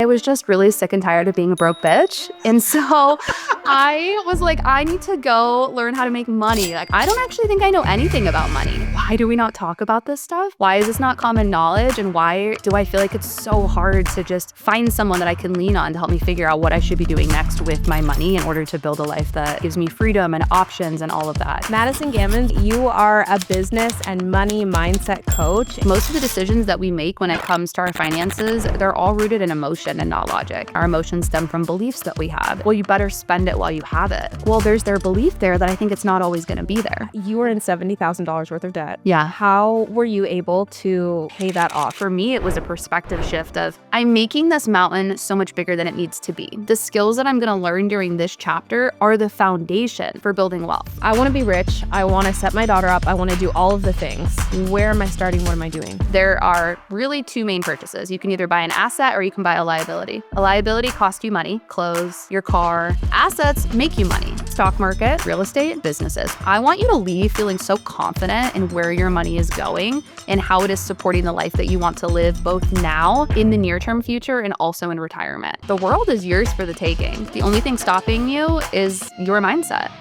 I was just really sick and tired of being a broke bitch. And so I was like, I need to go learn how to make money. Like, I don't actually think I know anything about money. Why do we not talk about this stuff? Why is this not common knowledge? And why do I feel like it's so hard to just find someone that I can lean on to help me figure out what I should be doing next with my money in order to build a life that gives me freedom and options and all of that? Madison Gammons, you are a business and money mindset coach. Most of the decisions that we make when it comes to our finances, they're all rooted in emotion and not logic. Our emotions stem from beliefs that we have. Well, you better spend it while you have it. Well, there's their belief there that I think it's not always going to be there. You were in $70,000 worth of debt. Yeah. How were you able to pay that off? For me, it was a perspective shift of, I'm making this mountain so much bigger than it needs to be. The skills that I'm going to learn during this chapter are the foundation for building wealth. I want to be rich. I want to set my daughter up. I want to do all of the things. Where am I starting? What am I doing? There are really two main purchases. You can either buy an asset or you can buy a liability. A liability costs you money, clothes, your car. Assets make you money. Stock market, real estate, businesses. I want you to leave feeling so confident in where your money is going and how it is supporting the life that you want to live both now, in the near-term future, and also in retirement. The world is yours for the taking. The only thing stopping you is your mindset.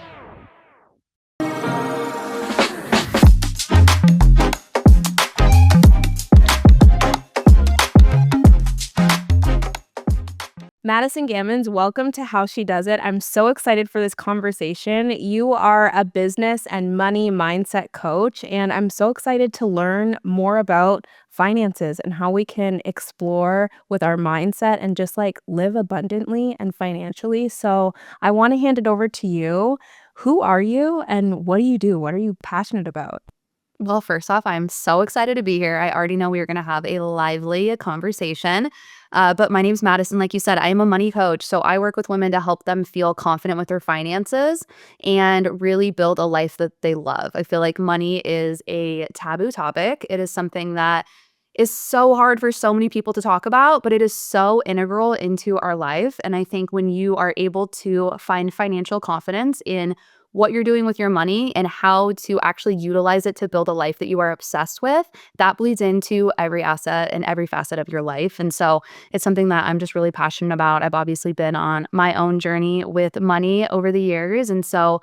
Madison Gammons, welcome to How She Does It. I'm so excited for this conversation. You are a business and money mindset coach, and I'm so excited to learn more about finances and how we can explore with our mindset and just like live abundantly and financially. So I want to hand it over to you. Who are you and what do you do? What are you passionate about? Well, first off, I'm so excited to be here. I already know we are going to have a lively conversation. But my name's Madison. Like you said, I am a money coach. So I work with women to help them feel confident with their finances and really build a life that they love. I feel like money is a taboo topic. It is something that is so hard for so many people to talk about, but it is so integral into our life. And I think when you are able to find financial confidence in what you're doing with your money and how to actually utilize it to build a life that you are obsessed with, that bleeds into every asset and every facet of your life. And so it's something that I'm just really passionate about. I've obviously been on my own journey with money over the years. And so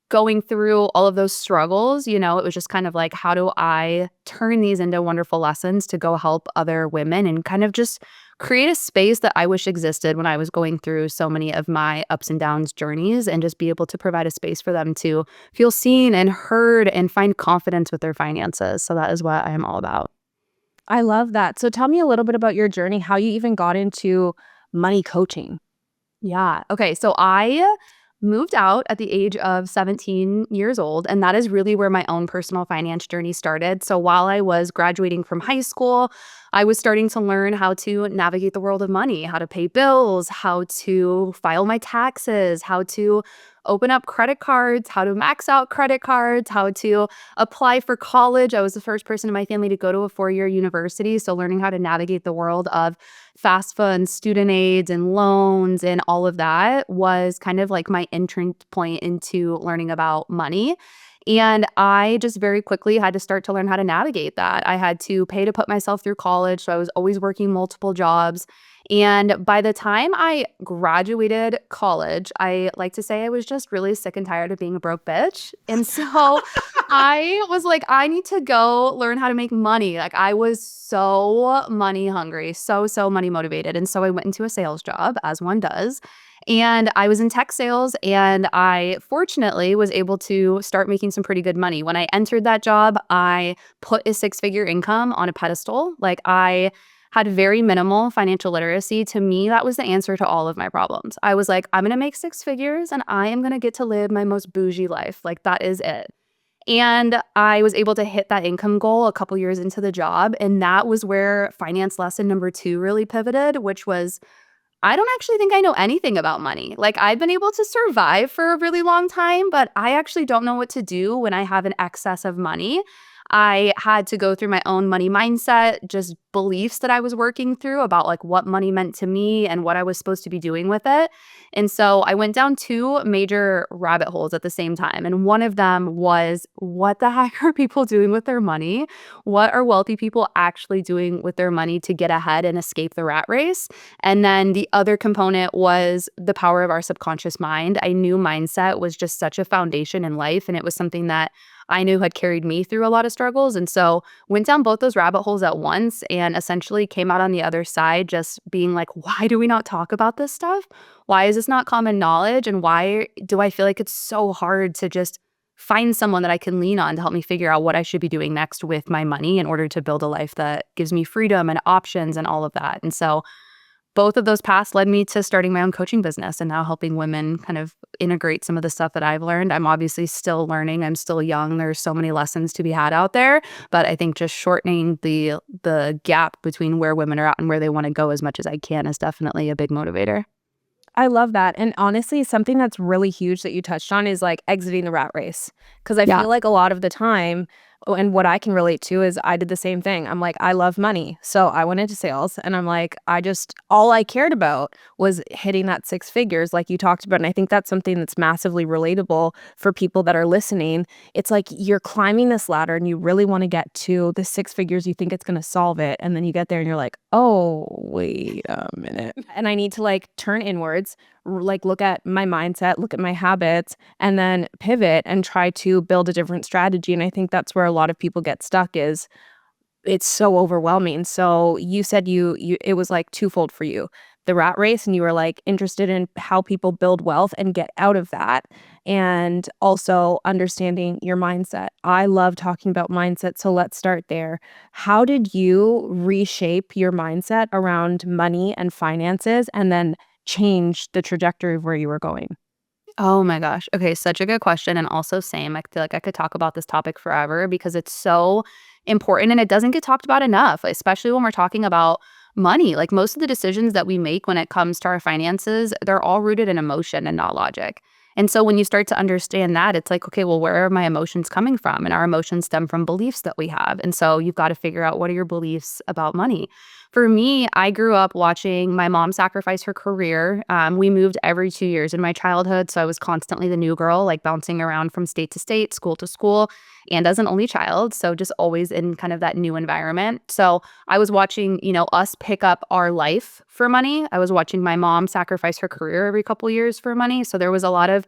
going through all of those struggles, it was just kind of like, how do I turn these into wonderful lessons to go help other women and kind of just create a space that I wish existed when I was going through so many of my ups and downs journeys, and just be able to provide a space for them to feel seen and heard and find confidence with their finances. So that is what I am all about. I love that. So tell me a little bit about your journey, how you even got into money coaching. Yeah. Okay. So I moved out at the age of 17 years old, and that is really where my own personal finance journey started. So while I was graduating from high school, I was starting to learn how to navigate the world of money, how to pay bills, how to file my taxes, how to open up credit cards, how to max out credit cards, how to apply for college. I was the first person in my family to go to a 4-year university. So learning how to navigate the world of FAFSA and student aids and loans and all of that was kind of like my entrance point into learning about money. And I just very quickly had to start to learn how to navigate that. I had to pay to put myself through college. So I was always working multiple jobs. And by the time I graduated college, I like to say I was just really sick and tired of being a broke bitch. And so I was like, I need to go learn how to make money. Like, I was so money hungry, so money motivated. And so I went into a sales job, as one does. And I was in tech sales, and I fortunately was able to start making some pretty good money. When I entered that job, I put a 6-figure income on a pedestal. Like, I had very minimal financial literacy. To me, that was the answer to all of my problems. I was like, I'm going to make 6 figures and I am going to get to live my most bougie life. Like, that is it. And I was able to hit that income goal a couple years into the job. And that was where finance lesson number 2 really pivoted, which was, I don't actually think I know anything about money. Like, I've been able to survive for a really long time, but I actually don't know what to do when I have an excess of money. I had to go through my own money mindset, just beliefs that I was working through about like what money meant to me and what I was supposed to be doing with it. And so I went down two major rabbit holes at the same time. And one of them was, what the heck are people doing with their money? What are wealthy people actually doing with their money to get ahead and escape the rat race? And then the other component was the power of our subconscious mind. I knew mindset was just such a foundation in life, and it was something that I knew had carried me through a lot of struggles. And so went down both those rabbit holes at once and essentially came out on the other side just being like, why do we not talk about this stuff? Why is this not common knowledge? And why do I feel like it's so hard to just find someone that I can lean on to help me figure out what I should be doing next with my money in order to build a life that gives me freedom and options and all of that. And so both of those paths led me to starting my own coaching business and now helping women kind of integrate some of the stuff that I've learned. I'm obviously still learning. I'm still young. There's so many lessons to be had out there, but I think just shortening the gap between where women are at and where they want to go as much as I can is definitely a big motivator. I love that. And honestly, something that's really huge that you touched on is like exiting the rat race. Cause I Yeah. feel like a lot of the time, and what I can relate to is I did the same thing. I'm like, I love money. So I went into sales and I'm like, all I cared about was hitting that six figures, like you talked about. And I think that's something that's massively relatable for people that are listening. It's like you're climbing this ladder and you really want to get to the six figures. You think it's going to solve it. And then you get there and you're like, oh, wait a minute. And I need to like turn inwards, like look at my mindset, look at my habits, and then pivot and try to build a different strategy. And I think that's where a lot of people get stuck is it's so overwhelming. So you said you it was like twofold for you. The rat race, and you were like interested in how people build wealth and get out of that, and also understanding your mindset. I love talking about mindset, so let's start there. How did you reshape your mindset around money and finances and then change the trajectory of where you were going? Oh my gosh. Okay, such a good question. And also, same. I feel like I could talk about this topic forever because it's so important and it doesn't get talked about enough, especially when we're talking about money. Like most of the decisions that we make when it comes to our finances, they're all rooted in emotion and not logic. And so when you start to understand that, it's like, okay, well, where are my emotions coming from? And our emotions stem from beliefs that we have. And so you've got to figure out what are your beliefs about money. For me, I grew up watching my mom sacrifice her career. We moved every 2 years in my childhood. So I was constantly the new girl, like bouncing around from state to state, school to school, and as an only child. So just always in kind of that new environment. So I was watching, us pick up our life for money. I was watching my mom sacrifice her career every couple years for money. So there was a lot of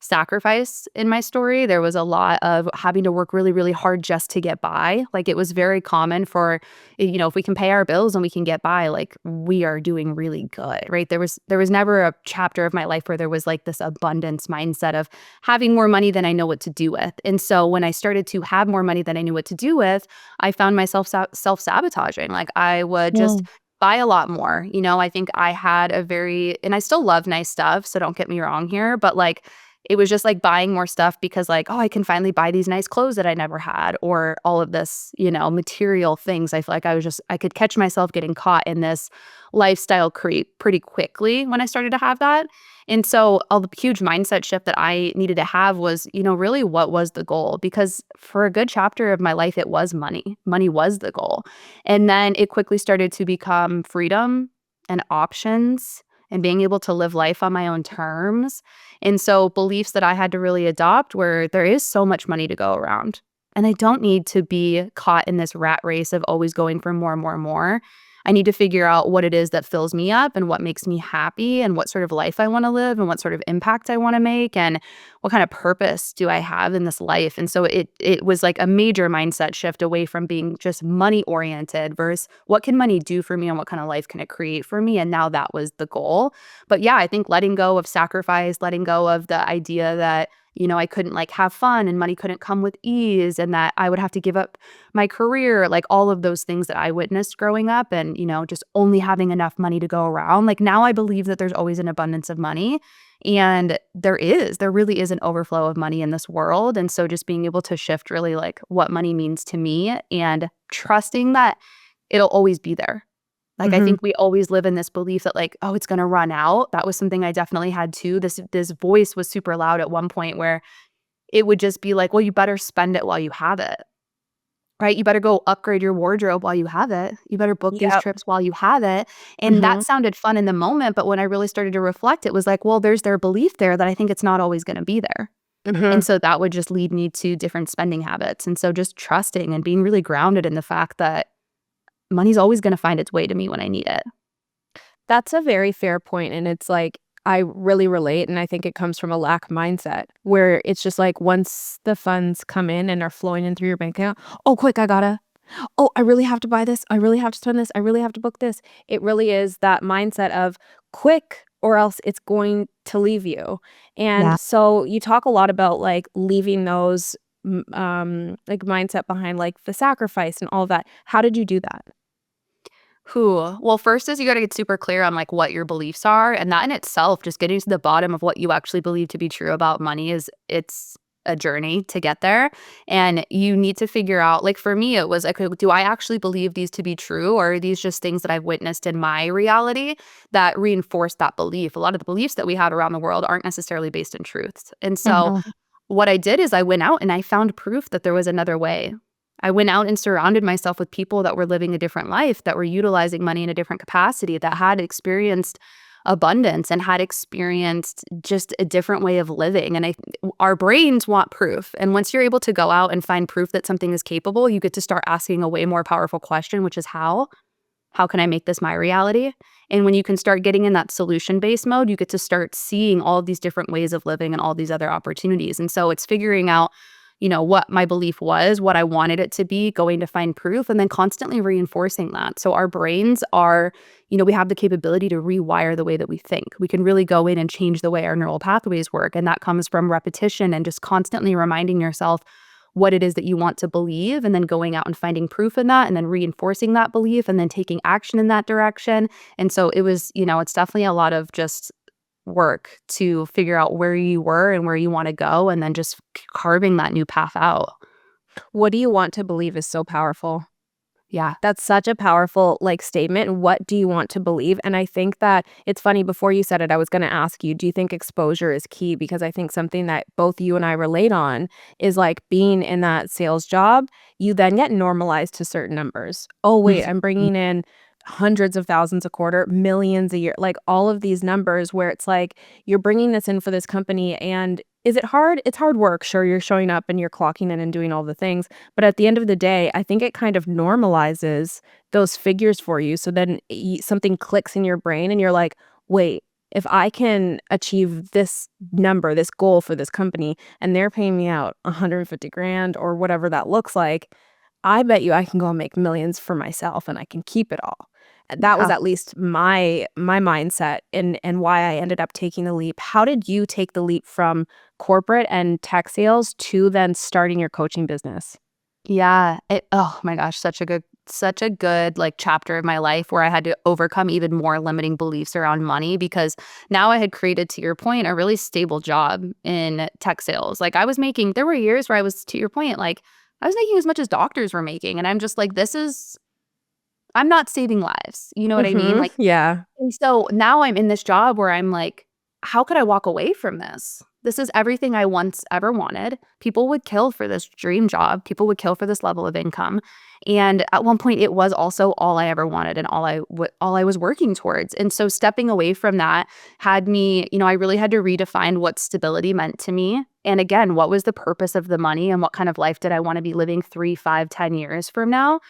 sacrifice in my story. There was a lot of having to work really, really hard just to get by. Like it was very common for, if we can pay our bills and we can get by, like we are doing really good, right? There was never a chapter of my life where there was like this abundance mindset of having more money than I know what to do with. And so when I started to have more money than I knew what to do with, I found myself self-sabotaging. Like I would just buy a lot more. I think I had and I still love nice stuff, so don't get me wrong here, but like it was just like buying more stuff because like, oh, I can finally buy these nice clothes that I never had or all of this, material things. I feel like I could catch myself getting caught in this lifestyle creep pretty quickly when I started to have that. And so a huge mindset shift that I needed to have was, really what was the goal? Because for a good chapter of my life, it was money. Money was the goal. And then it quickly started to become freedom and options and being able to live life on my own terms. And so beliefs that I had to really adopt were there is so much money to go around. And I don't need to be caught in this rat race of always going for more and more and more. I need to figure out what it is that fills me up and what makes me happy and what sort of life I want to live and what sort of impact I want to make and what kind of purpose do I have in this life. And so it was like a major mindset shift away from being just money oriented versus what can money do for me and what kind of life can it create for me. And now that was the goal. But yeah, I think letting go of sacrifice, letting go of the idea that I couldn't like have fun and money couldn't come with ease and that I would have to give up my career, like all of those things that I witnessed growing up and, just only having enough money to go around. Like now I believe that there's always an abundance of money and there really is an overflow of money in this world. And so just being able to shift really like what money means to me and trusting that it'll always be there. Like, I Mhm. think we always live in this belief that like, oh, it's gonna run out. That was something I definitely had too. This voice was super loud at one point where it would just be like, well, you better spend it while you have it. right? You better go upgrade your wardrobe while you have it. You better book these Yep. trips while you have it. And that Mhm. sounded fun in the moment, but when I really started to reflect, it was like, well, there's their belief there that I think it's not always going to be there. And Mhm. so that would just lead me to different spending habits. And so just trusting and being really grounded in the fact that money's always going to find its way to me when I need it. That's a very fair point, and it's like, I really relate, and I think it comes from a lack mindset, where it's just like once the funds come in and are flowing in through your bank account, "Oh, quick, I gotta. Oh, I really have to buy this. I really have to spend this. I really have to book this." It really is that mindset of quick or else it's going to leave you. Yeah. And so you talk a lot about like leaving those like mindset behind like the sacrifice and all of that. How did you do that? Who? Well, first is you gotta get super clear on, like, what your beliefs are, and that in itself, just getting to the bottom of what you actually believe to be true about money is it's a journey to get there, and you need to figure out like, for me, it was, "Okay, do I actually believe these to be true, or are these just things that I've witnessed in my reality that reinforce that belief?" A lot of the beliefs that we have around the world aren't necessarily based in truths, and so Mhm. what I did is I went out and I found proof that there was another way. I went out and surrounded myself with people that were living a different life, that were utilizing money in a different capacity, that had experienced abundance and had experienced just a different way of living. And our brains want proof. And once you're able to go out and find proof that something is capable, you get to start asking a way more powerful question, which is how? How can I make this my reality? And when you can start getting in that solution-based mode, you get to start seeing all of these different ways of living and all these other opportunities. And so it's figuring out, what my belief was, what I wanted it to be, going to find proof, and then constantly reinforcing that. So our brains are, we have the capability to rewire the way that we think. We can really go in and change the way our neural pathways work. And that comes from repetition and just constantly reminding yourself what it is that you want to believe, and then going out and finding proof in that, and then reinforcing that belief, and then taking action in that direction. And so it was, it's definitely a lot of just work to figure out where you were and where you want to go, and then just carving that new path out. What do you want to believe is so powerful. Yeah. That's such a powerful, like, statement. What do you want to believe? And I think that it's funny, before you said it, I was gonna ask you, do you think exposure is key? Because I think something that both you and I relate on is, like, being in that sales job, you then get normalized to certain numbers. "Oh, wait, I'm bringing in hundreds of thousands a quarter, millions a year." Like, all of these numbers where it's like, you're bringing this in for this company, and is it hard? It's hard work. Sure, you're showing up and you're clocking in and doing all the things, but at the end of the day, I think it kind of normalizes those figures for you. So then something clicks in your brain and you're like, wait, if I can achieve this number, this goal for this company, and they're paying me out 150 grand or whatever that looks like, I bet you I can go and make millions for myself and I can keep it all. And that was Yeah. at least my mindset and why I ended up taking the leap. How did you take the leap from corporate and tech sales to then starting your coaching business? Yeah. Oh my gosh, such a good like chapter of my life where I had to overcome even more limiting beliefs around money, because now I had created, to your point, a really stable job in tech sales. Like, there were years where I was, to your point, like, I was making as much as doctors were making. And I'm just like, I'm not saving lives. You know what I mean? Mhm. Like, Yeah. and so now I'm in this job where I'm like, how could I walk away from this? This is everything I once ever wanted. People would kill for this dream job. People would kill for this level of income. And at one point it was also all I ever wanted and all I was working towards. And so stepping away from that had me, I really had to redefine what stability meant to me. And again, what was the purpose of the money and what kind of life did I want to be living 3, 5, 10 years from now?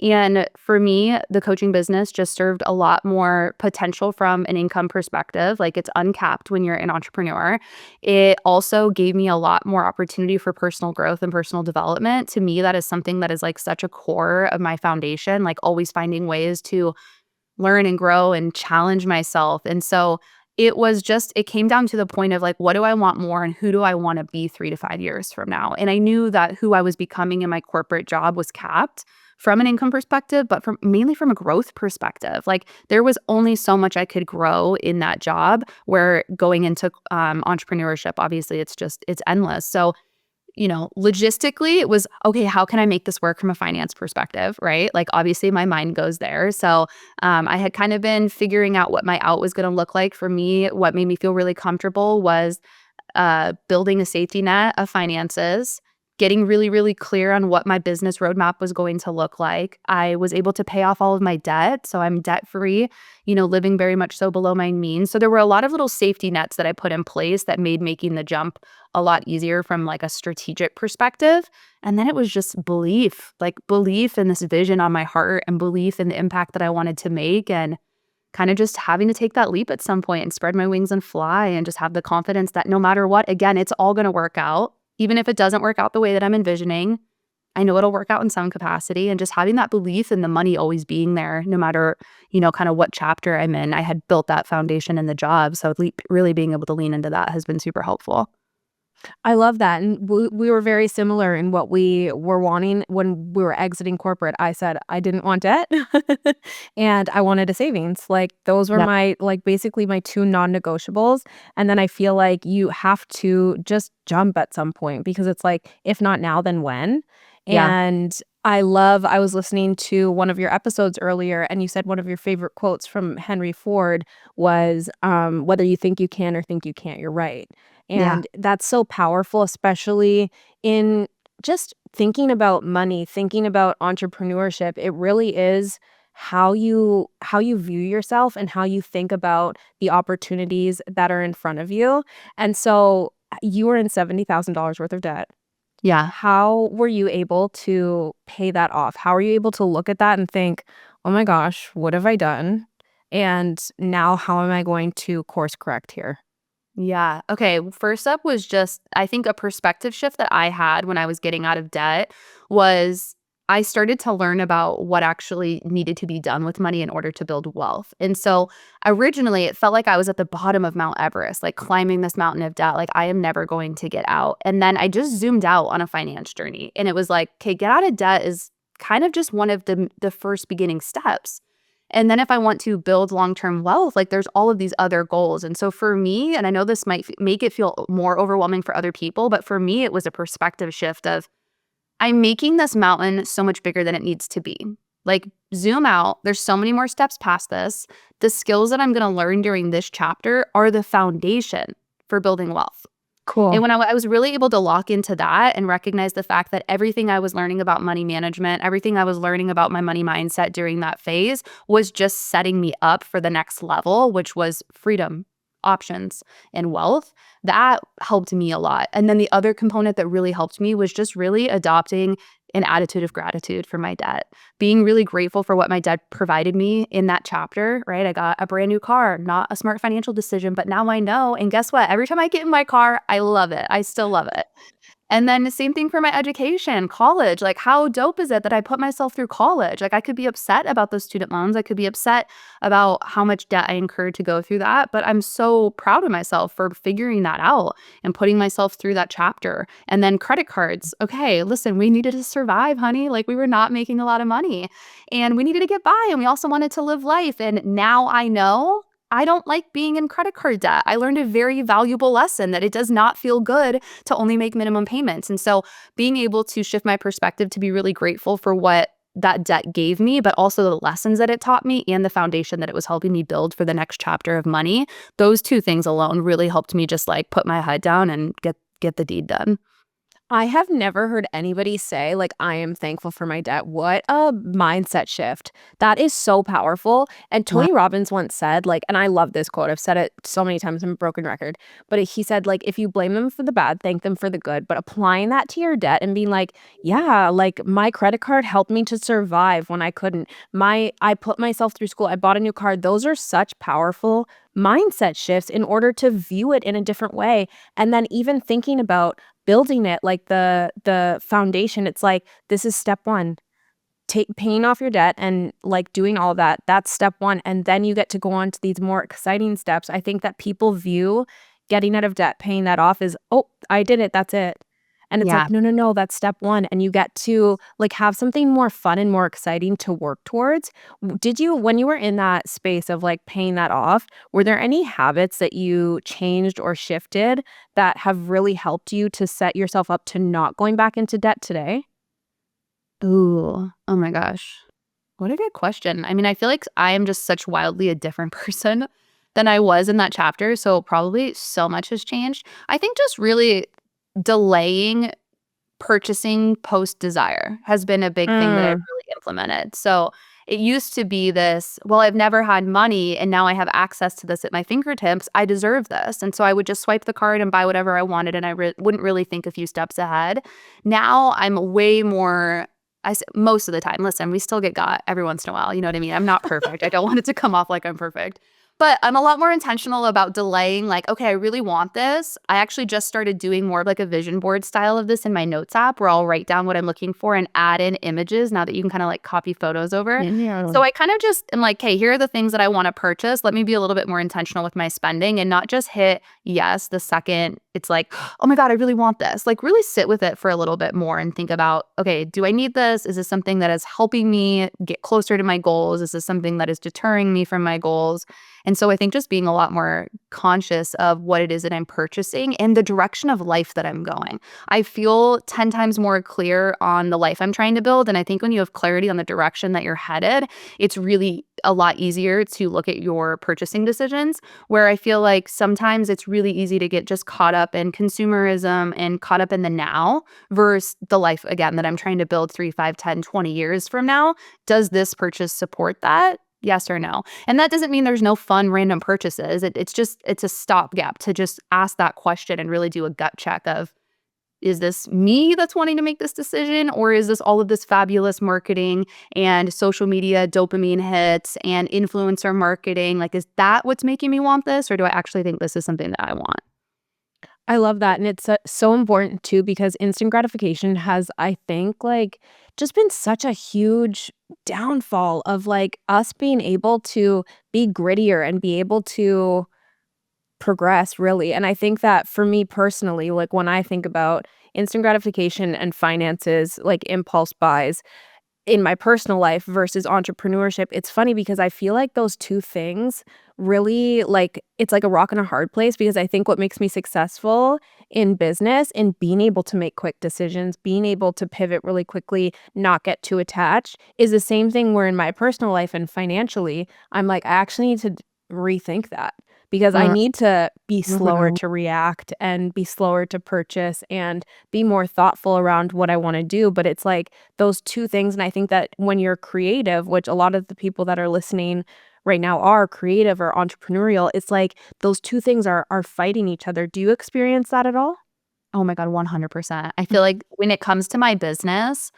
And for me, the coaching business just served a lot more potential from an income perspective. Like, it's uncapped when you're an entrepreneur. It also gave me a lot more opportunity for personal growth and personal development. To me, that is something that is like such a core of my foundation, like always finding ways to learn and grow and challenge myself. And so it came down to the point of like, what do I want more and who do I want to be 3 to 5 years from now? And I knew that who I was becoming in my corporate job was capped from an income perspective, but mainly from a growth perspective. Like, there was only so much I could grow in that job, where going into entrepreneurship, obviously it's endless. So logistically, it was, okay, how can I make this work from a finance perspective, right? Like, obviously, my mind goes there. So I had kind of been figuring out what my out was going to look like for me. What made me feel really comfortable was building a safety net of finances, getting really, really clear on what my business roadmap was going to look like. I was able to pay off all of my debt. So I'm debt free, living very much so below my means. So there were a lot of little safety nets that I put in place that made making the jump a lot easier from like a strategic perspective. And then it was just belief, like belief in this vision on my heart and belief in the impact that I wanted to make. And kind of just having to take that leap at some point and spread my wings and fly and just have the confidence that no matter what, again, it's all going to work out. Even if it doesn't work out the way that I'm envisioning, I know it'll work out in some capacity. And just having that belief in the money always being there, no matter, kind of what chapter I'm in. I had built that foundation in the job. So really being able to lean into that has been super helpful. I love that, and we were very similar in what we were wanting when we were exiting corporate. I said I didn't want debt, and I wanted a savings. Like, those were Yep. my basically my 2 non-negotiables, and then I feel like you have to just jump at some point because it's like, if not now, then when? Yeah. And I was listening to one of your episodes earlier, and you said one of your favorite quotes from Henry Ford was, "Whether you think you can or think you can't, you're right." Yeah. And that's so powerful, especially in just thinking about money, thinking about entrepreneurship. It really is how you view yourself and how you think about the opportunities that are in front of you. And so you were in $70,000 worth of debt. Yeah. How were you able to pay that off? How are you able to look at that and think, "Oh my gosh, what have I done? And now how am I going to course correct here?" Yeah. Okay. First up was just, I think a perspective shift that I had when I was getting out of debt was I started to learn about what actually needed to be done with money in order to build wealth. And so originally it felt like I was at the bottom of Mount Everest, like climbing this mountain of debt, like I am never going to get out. And then I just zoomed out on a finance journey and it was like, okay, get out of debt is kind of just one of the first beginning steps. And then if I want to build long-term wealth, like there's all of these other goals. And so for me, and I know this might make it feel more overwhelming for other people, but for me, it was a perspective shift of I'm making this mountain so much bigger than it needs to be. Like zoom out. There's so many more steps past this. The skills that I'm going to learn during this chapter are the foundation for building wealth. And Cool. when I was really able to lock into that and recognize the fact that everything I was learning about money management, everything I was learning about my money mindset during that phase was just setting me up for the next level, which was freedom, options, and wealth, that helped me a lot. And then the other component that really helped me was just really adopting an attitude of gratitude for my debt, being really grateful for what my debt provided me in that chapter, right? I got a brand new car, not a smart financial decision, but now I know. And guess what? Every time I get in my car, I love it. I still love it. And then the same thing for my education, college. Like, how dope is it that I put myself through college? Like, I could be upset about those student loans. I could be upset about how much debt I incurred to go through that. But I'm so proud of myself for figuring that out and putting myself through that chapter. And then credit cards. Okay, listen, we needed to survive, honey. Like, we were not making a lot of money and we needed to get by. And we also wanted to live life. And now I know I don't like being in credit card debt. I learned a very valuable lesson that it does not feel good to only make minimum payments. And so being able to shift my perspective to be really grateful for what that debt gave me, but also the lessons that it taught me and the foundation that it was helping me build for the next chapter of money, those two things alone really helped me just like put my head down and get the deed done. I have never heard anybody say, like, "I am thankful for my debt." What a mindset shift. That is so powerful. And Yeah. Tony Robbins once said, like, and I love this quote. I've said it so many times, I'm a broken record. But he said, like, if you blame them for the bad, thank them for the good. But applying that to your debt and being like, yeah, like my credit card helped me to survive when I couldn't. I put myself through school. I bought a new car. Those are such powerful mindset shifts in order to view it in a different way. And then even thinking about building it, like the foundation, it's like, this is step 1. Paying off your debt and, like, doing all that, that's step 1, and then you get to go on to these more exciting steps. I think that people view getting out of debt, paying that off is, "Oh, I did it, that's it." And it's Yeah. like, "No, no, no, that's step 1," and you get to, like, have something more fun and more exciting to work towards. Did you when you were in that space of, like, paying that off, were there any habits that you changed or shifted that have really helped you to set yourself up to not going back into debt today? Ooh. Oh my gosh. What a good question. I mean, I feel like I am just such wildly a different person than I was in that chapter. So probably so much has changed. I think just really delaying purchasing post desire has been a big thing that I've Mm. really implemented. So it used to be this, well, I've never had money and now I have access to this at my fingertips. I deserve this. And so I would just swipe the card and buy whatever I wanted and I wouldn't really think a few steps ahead. Now I'm way more most of the time, listen, we still get got every once in a while. You know what I mean? I'm not perfect. I don't want it to come off like I'm perfect. But I'm a lot more intentional about delaying, like, okay, I really want this. I actually just started doing more of like a vision board style of this in my notes app where I'll write down what I'm looking for and add in images now that you can kind of like copy photos over. Yeah. So I kind of just am like, hey, here are the things that I want to purchase. Let me be a little bit more intentional with my spending and not just hit yes the second it's like, oh my God, I really want this. Like really sit with it for a little bit more and think about, okay, do I need this? Is this something that is helping me get closer to my goals? Is this something that is deterring me from my goals? And so I think just being a lot more conscious of what it is that I'm purchasing and the direction of life that I'm going. I feel 10 times more clear on the life I'm trying to build. And I think when you have clarity on the direction that you're headed, it's really a lot easier to look at your purchasing decisions, where I feel like sometimes it's really easy to get just caught up in consumerism and caught up in the now versus the life, again, that I'm trying to build 3, 5, 10, 20 years from now. Does this purchase support that? Yes or no? And that doesn't mean there's no fun random purchases. It's a stopgap to just ask that question and really do a gut check of, is this me that's wanting to make this decision, or is this all of this fabulous marketing and social media dopamine hits and influencer marketing? Like, is that what's making me want this, or do I actually think this is something that I want? I love that, and it's so important too because instant gratification has, I think, like, just been such a huge downfall of, like, us being able to be grittier and be able to progress, really, and I think that for me personally, like, when I think about instant gratification and finances, like, impulse buys, in my personal life versus entrepreneurship, it's funny because I feel like those 2 things really, like it's like a rock and a hard place because I think what makes me successful in business and being able to make quick decisions, being able to pivot really quickly, not get too attached, is the same thing where in my personal life and financially, I'm like, I actually need to rethink that because I Mm, need to be slower mhm. to react and be slower to purchase and be more thoughtful around what I wanna do, but it's like those 2 things, and I think that when you're creative, which a lot of the people that are listening right now are creative or entrepreneurial, it's like those 2 things are fighting each other. Do you experience that at all? Oh my God, 100%. I feel like when it comes to my business,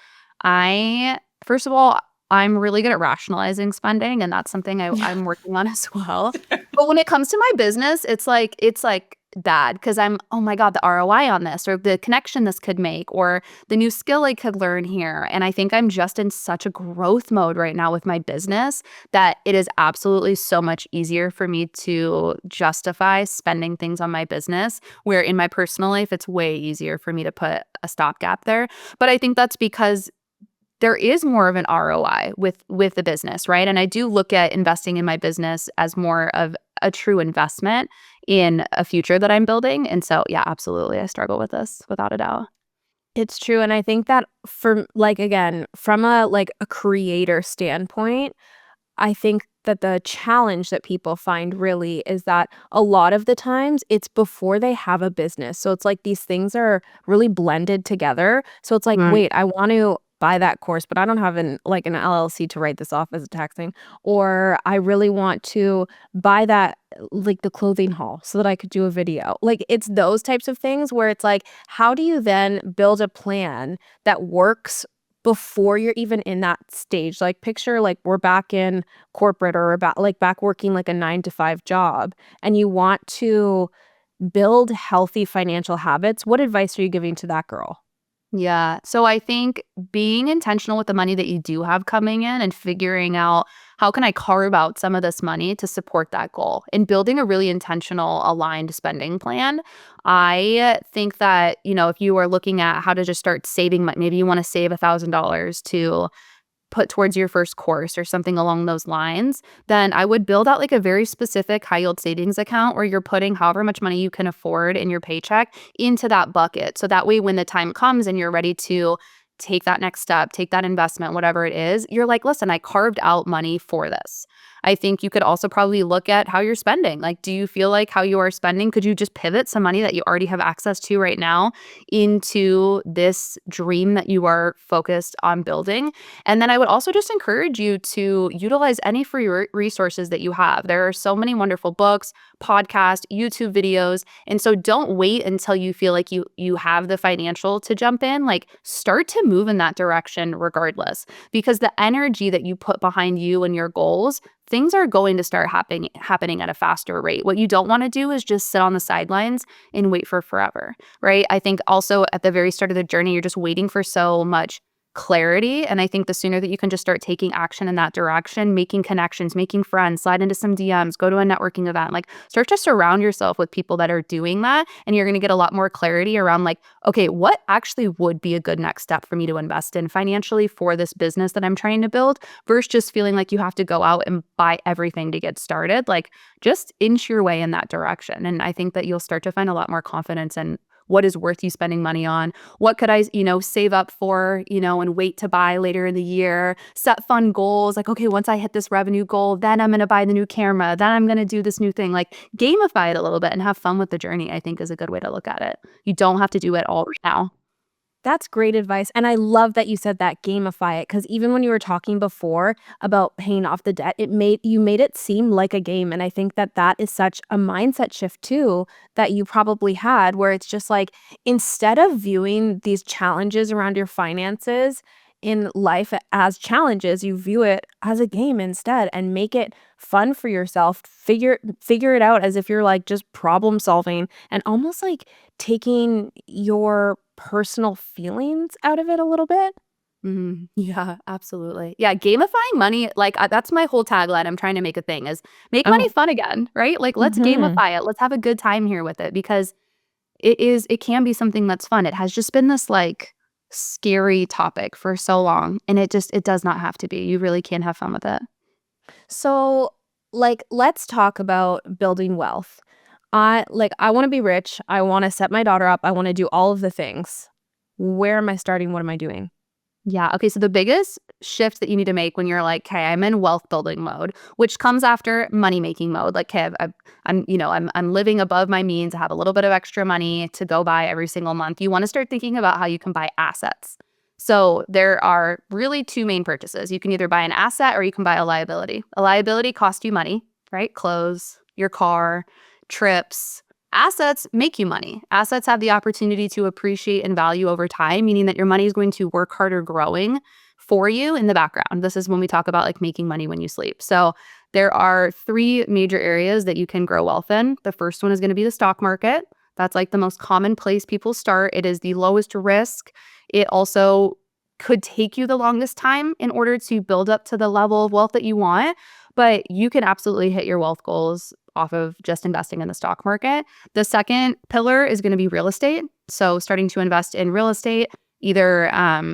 first of all, I'm really good at rationalizing spending, and that's something I'm working on as well. But when it comes to my business, it's like bad because oh my God, the ROI on this, or the connection this could make, or the new skill I could learn here. And I think I'm just in such a growth mode right now with my business that it is absolutely so much easier for me to justify spending things on my business, where in my personal life, it's way easier for me to put a stopgap there. But I think that's because there is more of an ROI with the business, right? And I do look at investing in my business as more of a true investment in a future that I'm building. And so, yeah, absolutely, I struggle with this without a doubt. It's true, and I think that for like, again, from a creator standpoint, I think that the challenge that people find really is that a lot of the times it's before they have a business. So it's like these things are really blended together. So it's like, Right. wait, I want to buy that course, but I don't have an LLC to write this off as a tax thing. Or I really want to buy that like the clothing haul so that I could do a video. Like it's those types of things where it's like, how do you then build a plan that works before you're even in that stage? Like picture like we're back in corporate or about like back working like a 9 to 5 job and you want to build healthy financial habits. What advice are you giving to that girl? Yeah. So I think being intentional with the money that you do have coming in and figuring out how can I carve out some of this money to support that goal and building a really intentional aligned spending plan. I think that, if you are looking at how to just start saving, maybe you want to save $1,000 to put towards your first course or something along those lines, then I would build out like a very specific high yield savings account where you're putting however much money you can afford in your paycheck into that bucket. So that way, when the time comes and you're ready to take that next step, take that investment, whatever it is, you're like, listen, I carved out money for this. I think you could also probably look at how you're spending. Like, do you feel like how you are spending, could you just pivot some money that you already have access to right now into this dream that you are focused on building? And then I would also just encourage you to utilize any free resources that you have. There are so many wonderful books, podcasts, YouTube videos. And so don't wait until you feel like you have the financial to jump in. Like, start to move in that direction regardless, because the energy that you put behind you and your goals, things are going to start happening at a faster rate. What you don't want to do is just sit on the sidelines and wait for forever, right? I think also at the very start of the journey, you're just waiting for so much clarity. And I think the sooner that you can just start taking action in that direction, making connections, making friends, slide into some DMs, go to a networking event, like start to surround yourself with people that are doing that. And you're going to get a lot more clarity around like, okay, what actually would be a good next step for me to invest in financially for this business that I'm trying to build, versus just feeling like you have to go out and buy everything to get started. Like, just inch your way in that direction. And I think that you'll start to find a lot more confidence in what is worth you spending money on. What could I, save up for, and wait to buy later in the year? Set fun goals. Like, okay, once I hit this revenue goal, then I'm going to buy the new camera. Then I'm going to do this new thing. Like, gamify it a little bit and have fun with the journey, I think is a good way to look at it. You don't have to do it all right now. That's great advice. And I love that you said that, gamify it, because even when you were talking before about paying off the debt, you made it seem like a game. And I think that that is such a mindset shift too that you probably had, where it's just like, instead of viewing these challenges around your finances in life as challenges, you view it as a game instead, and make it fun for yourself. Figure it out as if you're like just problem solving, and almost like taking your personal feelings out of it a little bit. Yeah, absolutely. Yeah, gamifying money, like that's my whole tagline I'm trying to make a thing is make money Oh. fun again, right? Like, let's Mhm. gamify it. Let's have a good time here with it, because it can be something that's fun. It has just been this like scary topic for so long, and it does not have to be. You really can have fun with it. So, like, let's talk about building wealth. I want to be rich. I want to set my daughter up. I want to do all of the things. Where am I starting? What am I doing? Yeah. Okay. So the biggest shift that you need to make when you're like, okay, I'm in wealth building mode, which comes after money making mode. Like, okay, I'm living above my means. I have a little bit of extra money to go buy every single month. You want to start thinking about how you can buy assets. So there are really two main purchases. You can either buy an asset or you can buy a liability. A liability costs you money, right? Clothes, your car, trips. Assets make you money. Assets have the opportunity to appreciate in value over time, meaning that your money is going to work harder growing for you in the background. This is when we talk about like making money when you sleep. So there are three major areas that you can grow wealth in. The first one is going to be the stock market. That's like the most common place people start. It is the lowest risk. It also could take you the longest time in order to build up to the level of wealth that you want, but you can absolutely hit your wealth goals off of just investing in the stock market. The second pillar is going to be real estate. So starting to invest in real estate, either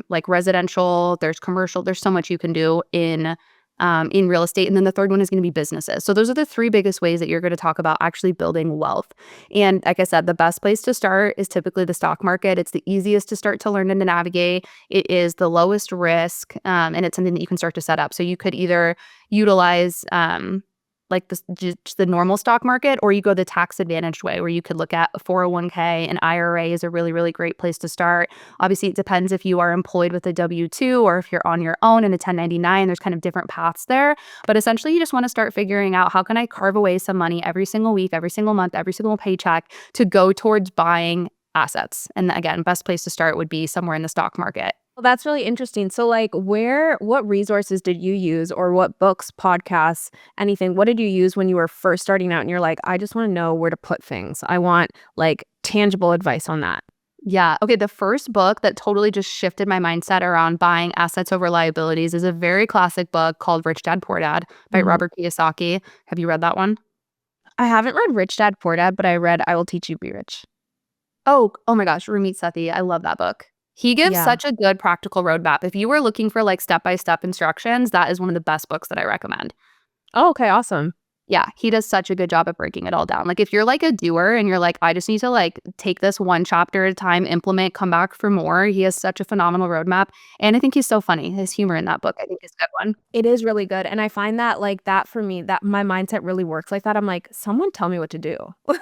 like residential, there's commercial, there's so much you can do in real estate. And then the third one is going to be businesses. So those are the three biggest ways that you're going to talk about actually building wealth. And like I said, the best place to start is typically the stock market. It's the easiest to start to learn and to navigate. It is the lowest risk, and it's something that you can start to set up. So you could either utilize like just the normal stock market, or you go the tax advantaged way, where you could look at a 401k. An IRA is a really, really great place to start. Obviously, it depends if you are employed with a W-2 or if you're on your own in a 1099. There's kind of different paths there. But essentially, you just want to start figuring out, how can I carve away some money every single week, every single month, every single paycheck to go towards buying assets? And again, best place to start would be somewhere in the stock market. Well, that's really interesting. So, like, what resources did you use, or what books, podcasts, anything? What did you use when you were first starting out and you're like, I just want to know where to put things? I want like tangible advice on that. Yeah. Okay. The first book that totally just shifted my mindset around buying assets over liabilities is a very classic book called Rich Dad Poor Dad by Mhm. Robert Kiyosaki. Have you read that one? I haven't read Rich Dad Poor Dad, but I read I Will Teach You to Be Rich. Oh my gosh, Ramit Sethi. I love that book. He gives Yeah. such a good practical roadmap. If you were looking for like step-by-step instructions, that is one of the best books that I recommend. Oh, okay, awesome. Yeah, he does such a good job at breaking it all down. Like, if you're, like, a doer and you're like, "I just need to, like, take this one chapter at a time, implement, come back for more," he has such a phenomenal roadmap, and I think he's so funny. His humor in that book, I think, is a good one. It is really good, and I find that, like, that for me, that my mindset really works like that. I'm like, "Someone tell me what to do.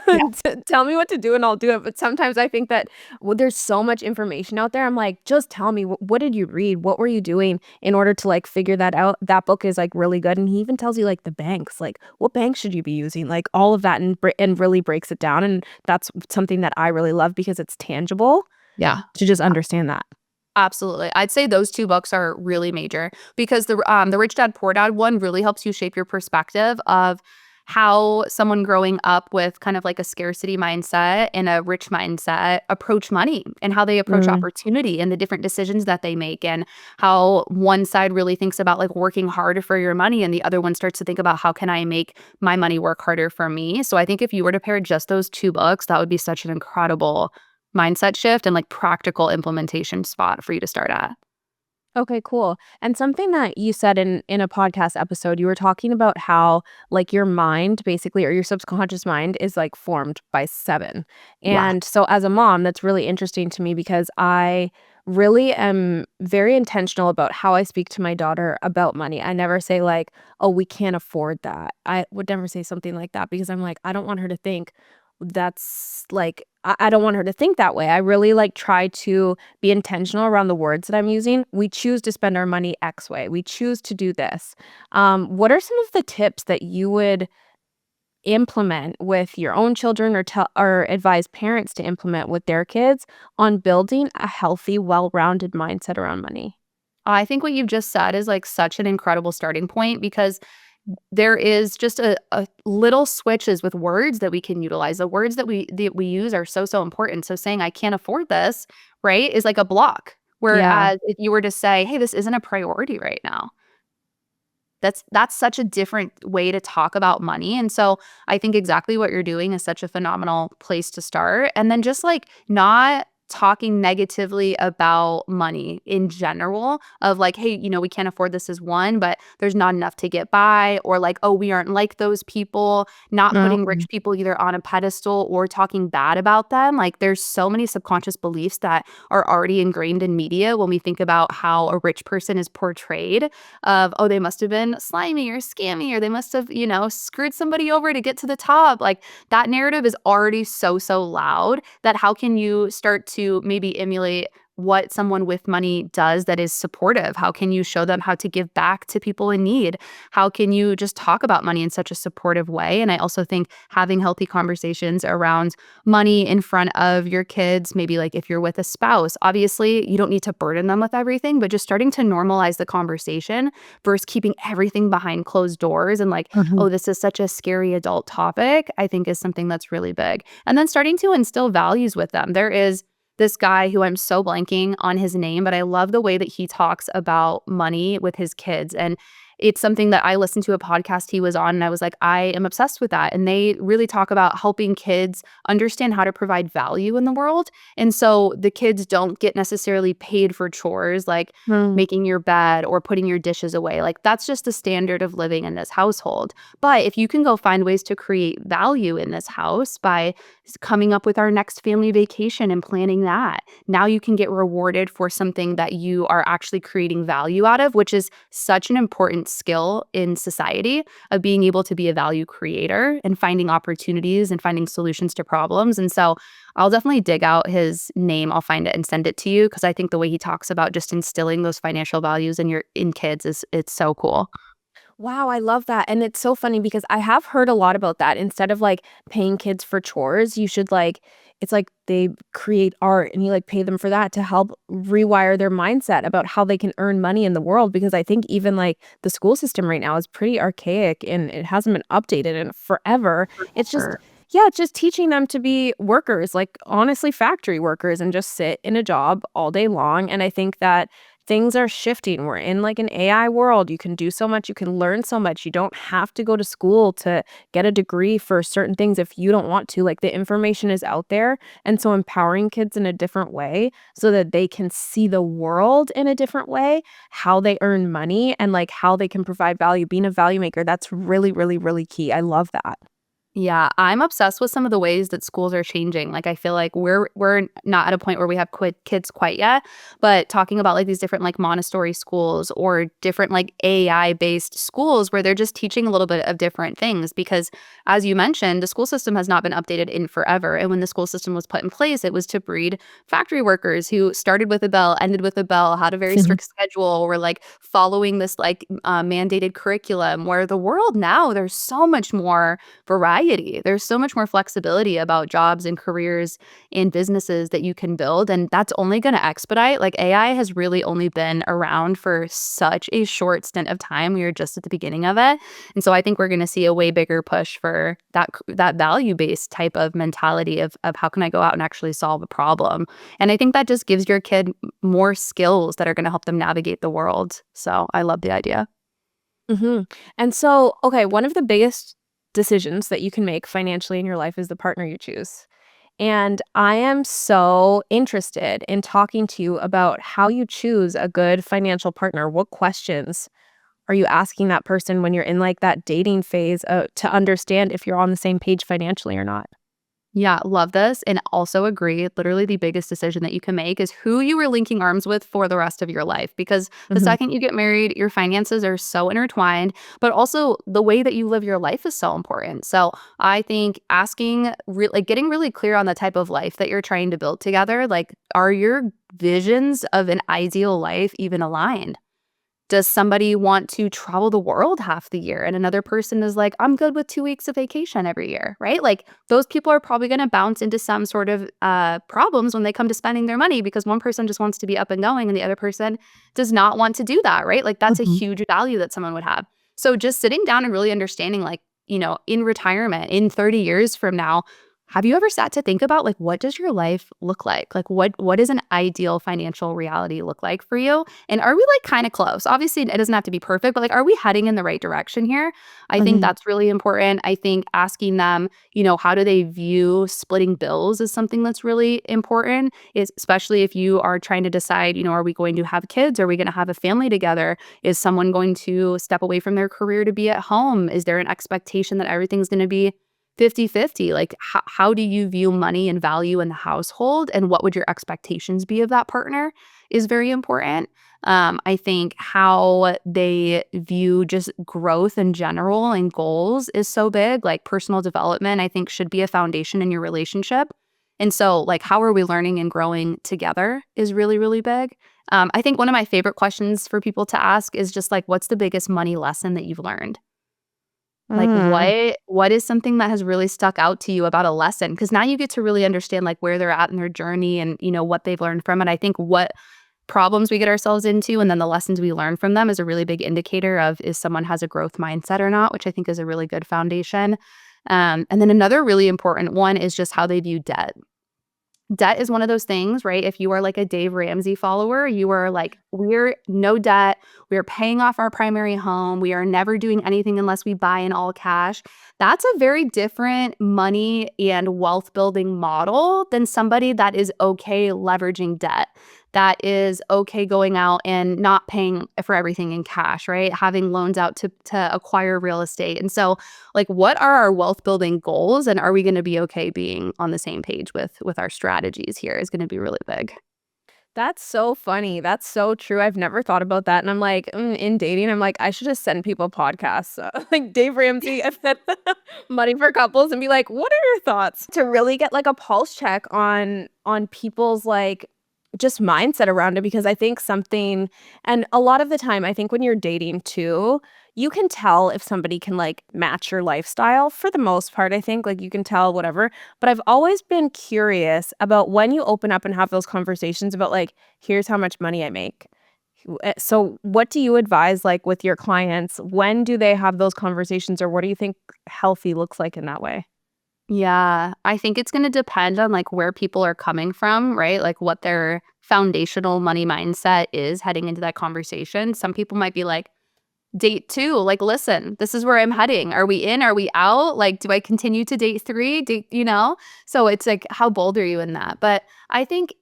Yeah. T Tell me what to do and I'll do it," but sometimes I think that, well, there's so much information out there, I'm like, "Just tell me, what did you read? What were you doing in order to, like, figure that out?" That book is, like, really good, and he even tells you, like, the banks, like, what bank should you be using, like, all of that, and really breaks it down, and that's something that I really love because it's tangible Yeah. to just understand that. Absolutely. I'd say those 2 books are really major because the Rich Dad Poor Dad one really helps you shape your perspective of how someone growing up with kind of like a scarcity mindset and a rich mindset approach money and how they approach Mm. opportunity and the different decisions that they make and how one side really thinks about like working harder for your money and the other one starts to think about how can I make my money work harder for me. So I think if you were to pair just those 2 books, that would be such an incredible mindset shift and, like, practical implementation spot for you to start at. Okay, cool. And something that you said in a podcast episode, you were talking about how like your mind basically or your subconscious mind is like formed by 7. Yeah. And so as a mom, that's really interesting to me because I really am very intentional about how I speak to my daughter about money. I never say like, "Oh, we can't afford that." I would never say something like that because I'm like, I don't want her to think that's like I don't want her to think that way. I really like try to be intentional around the words that I'm using. We choose to spend our money X way. We choose to do this. What are some of the tips that you would implement with your own children or tell or advise parents to implement with their kids on building a healthy, well-rounded mindset around money? I think what you've just said is, like, such an incredible starting point because there is just a little switches with words that we can utilize. The words that we use are so, so important. So saying, "I can't afford this," right, is like a block. Yeah. Whereas if you were to say, "Hey, this isn't a priority right now." That's such a different way to talk about money, and so I think exactly what you're doing is such a phenomenal place to start, and then just, like, not talking negatively about money in general of like, "Hey, we can't afford this as one, but there's not enough to get by," or like, "Oh, we aren't like those people," not No. putting rich people either on a pedestal or talking bad about them, like, there's so many subconscious beliefs that are already ingrained in media when we think about how a rich person is portrayed of, oh, they must have been slimy or scammy, or they must have, screwed somebody over to get to the top. Like that narrative is already so, so loud that how can you start to maybe emulate what someone with money does that is supportive? How can you show them how to give back to people in need? How can you just talk about money in such a supportive way? And I also think having healthy conversations around money in front of your kids, maybe like if you're with a spouse, obviously you don't need to burden them with everything, but just starting to normalize the conversation versus keeping everything behind closed doors and like, Mhm. oh, this is such a scary adult topic, I think is something that's really big. And then starting to instill values with them. There is this guy who I'm so blanking on his name, but I love the way that he talks about money with his kids. And it's something that I listened to a podcast he was on, and I was like, I am obsessed with that. And they really talk about helping kids understand how to provide value in the world. And so the kids don't get necessarily paid for chores like Mm. making your bed or putting your dishes away. Like that's just the standard of living in this household. But if you can go find ways to create value in this house by coming up with our next family vacation and planning that, now you can get rewarded for something that you are actually creating value out of, which is such an important skill in society of being able to be a value creator and finding opportunities and finding solutions to problems. And so I'll definitely dig out his name. I'll find it and send it to you because I think the way he talks about just instilling those financial values in kids is it's so cool. Wow, I love that, and it's so funny because I have heard a lot about that. Instead of, like, paying kids for chores, you should, like it's like they create art and you, like, pay them for that to help rewire their mindset about how they can earn money in the world because I think even, like, the school system right now is pretty archaic and it hasn't been updated in forever. It's just Sure. yeah, it's just teaching them to be workers, like, honestly, factory workers and just sit in a job all day long, and I think that things are shifting. We're in like an AI world. You can do so much, you can learn so much. You don't have to go to school to get a degree for certain things if you don't want to. Like the information is out there. And so empowering kids in a different way so that they can see the world in a different way, how they earn money and like how they can provide value, being a value maker, that's really, really, really key. I love that. Yeah, I'm obsessed with some of the ways that schools are changing. Like, I feel like we're not at a point where we have kids quite yet, but talking about like these different like Montessori schools or different like AI based schools where they're just teaching a little bit of different things. Because as you mentioned, the school system has not been updated in forever. And when the school system was put in place, it was to breed factory workers who started with a bell, ended with a bell, had a very strict schedule, were like following this like mandated curriculum. Where the world now, there's so much more variety. There's so much more flexibility about jobs and careers in businesses that you can build. And that's only going to expedite. Like AI has really only been around for such a short stint of time. We are just at the beginning of it. And so I think we're going to see a way bigger push for that value-based type of mentality of how can I go out and actually solve a problem. And I think that just gives your kid more skills that are going to help them navigate the world. So I love the idea. hmm And so, okay, one of the biggest decisions that you can make financially in your life is the partner you choose. And I am so interested in talking to you about how you choose a good financial partner. What questions are you asking that person when you're in like that dating phase to understand if you're on the same page financially or not? Yeah, love this and also agree. Literally, the biggest decision that you can make is who you are linking arms with for the rest of your life. Because the hmm second you get married, your finances are so intertwined, but also the way that you live your life is so important. So I think like getting really clear on the type of life that you're trying to build together. Like, are your visions of an ideal life even aligned? Does somebody want to travel the world half the year and another person is like, I'm good with 2 weeks of vacation every year, right? Like those people are probably going to bounce into some sort of problems when they come to spending their money because one person just wants to be up and going and the other person does not want to do that, right? Like that's a hmm huge value that someone would have. So just sitting down and really understanding, like, in retirement, in 30 years from now, have you ever sat to think about like what does your life look like? Like what does an ideal financial reality look like for you? And are we like kind of close? Obviously, it doesn't have to be perfect, but like, are we heading in the right direction here? I think hmm that's really important. I think asking them, how do they view splitting bills is something that's really important, is especially if you are trying to decide, are we going to have kids? Are we going to have a family together? Is someone going to step away from their career to be at home? Is there an expectation that everything's going to be 50-50? Like how do you view money and value in the household and what would your expectations be of that partner is very important. I think how they view just growth in general and goals is so big. Like personal development, I think should be a foundation in your relationship. And so like how are we learning and growing together is really, really big. I think one of my favorite questions for people to ask is just like, what's the biggest money lesson that you've learned? Like, Mm. what is something that has really stuck out to you about a lesson? Because now you get to really understand, like, where they're at in their journey and, what they've learned from it. I think what problems we get ourselves into and then the lessons we learn from them is a really big indicator of is someone has a growth mindset or not, which I think is a really good foundation. And then another really important one is just how they view debt. Debt is one of those things, right? If you are like a Dave Ramsey follower, you are like, we're no debt. We're paying off our primary home. We are never doing anything unless we buy in all cash. That's a very different money and wealth building model than somebody that is okay leveraging debt, that is okay going out and not paying for everything in cash, right? Having loans out to acquire real estate. And so like what are our wealth building goals and are we going to be okay being on the same page with our strategies here is going to be really big. That's so funny. That's so true. I've never thought about that. And I'm like, in dating, I'm like, I should just send people podcasts like Dave Ramsey and then Money for Couples and be like, what are your thoughts? To really get like a pulse check on people's like just mindset around it because I think something and a lot of the time I think when you're dating too, you can tell if somebody can like match your lifestyle for the most part. I think like you can tell whatever. But I've always been curious about when you open up and have those conversations about like, here's how much money I make. So what do you advise like with your clients? When do they have those conversations or what do you think healthy looks like in that way? Yeah, I think it's gonna depend on, like, where people are coming from, right? Like, what their foundational money mindset is heading into that conversation. Some people might be like, date 2, like, "Listen, this is where I'm heading. Are we in? Are we out? Like, do I continue to date 3? Date" you know? So it's like, how bold are you in that? But I think